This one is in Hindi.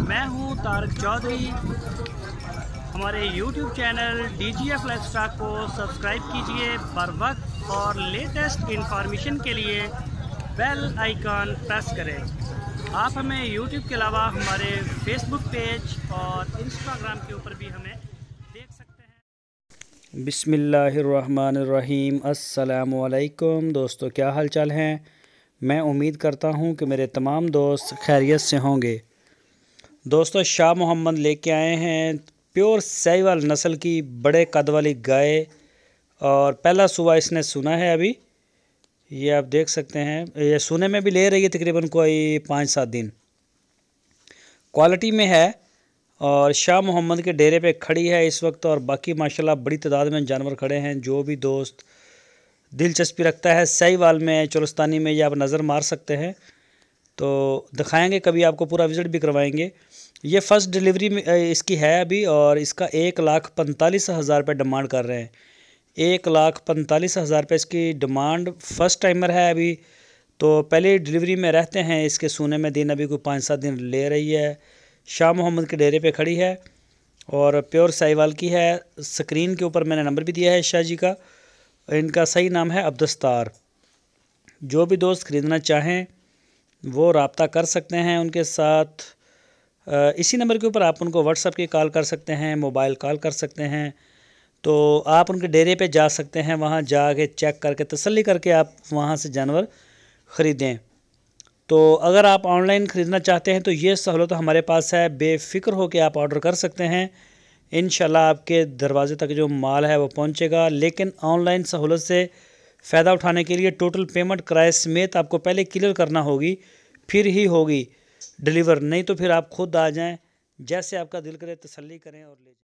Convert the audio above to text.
मैं हूं तारक चौधरी। हमारे YouTube चैनल DGF लाइफस्टाइल को सब्सक्राइब कीजिए बर वक्त और लेटेस्ट इंफॉर्मेशन के लिए बेल आइकन प्रेस करें। आप हमें YouTube के अलावा हमारे Facebook पेज और Instagram के ऊपर भी हमें देख सकते हैं। बिस्मिल्लाहिर्रहमानिर्रहीम। अस्सलामु अलैकुम दोस्तों, क्या हाल चाल हैं। मैं उम्मीद करता हूं कि मेरे तमाम दोस्त खैरियत से होंगे। दोस्तों, शाह मोहम्मद लेके आए हैं प्योर साहिवाल नस्ल की बड़े कद वाली गाय, और पहला सुबह इसने सुना है। अभी ये आप देख सकते हैं, ये सुने में भी ले रही है तकरीबन कोई 5-7 दिन। क्वालिटी में है और शाह मोहम्मद के डेरे पे खड़ी है इस वक्त। और बाकी माशाल्लाह बड़ी तादाद में जानवर खड़े हैं। जो भी दोस्त दिलचस्पी रखता है साहिवाल में, चोलस्तानी में, ये आप नज़र मार सकते हैं। तो दिखाएंगे, कभी आपको पूरा विज़िट भी करवाएंगे। ये फ़र्स्ट डिलीवरी में इसकी है अभी, और इसका 1,45,000 रुपये डिमांड कर रहे हैं। 1,45,000 रुपये इसकी डिमांड। फ़र्स्ट टाइमर है अभी, तो पहले डिलीवरी में रहते हैं। इसके सूने में दिन अभी कोई 5-7 दिन ले रही है। शाह मोहम्मद के डेरे पे खड़ी है और प्योर साहिवाल की है। स्क्रीन के ऊपर मैंने नंबर भी दिया है शाह जी का। इनका सही नाम है अब्दुस्तार। जो भी दोस्त ख़रीदना चाहें वो रब्ता कर सकते हैं उनके साथ। इसी नंबर के ऊपर आप उनको व्हाट्सएप की कॉल कर सकते हैं, मोबाइल कॉल कर सकते हैं। तो आप उनके डेरे पे जा सकते हैं, वहाँ जाके चेक करके तसल्ली करके आप वहाँ से जानवर ख़रीदें। तो अगर आप ऑनलाइन ख़रीदना चाहते हैं तो ये सहूलत हमारे पास है। बेफ़िक्र हो के आप ऑर्डर कर सकते हैं। इंशाल्लाह आपके दरवाज़े तक जो माल है वो पहुँचेगा। लेकिन ऑनलाइन सहूलत से फ़ायदा उठाने के लिए टोटल पेमेंट किराए समेत आपको पहले क्लियर करना होगी, फिर ही होगी डिलीवर। नहीं तो फिर आप खुद आ जाएं, जैसे आपका दिल करे तसल्ली करें और ले जाएं।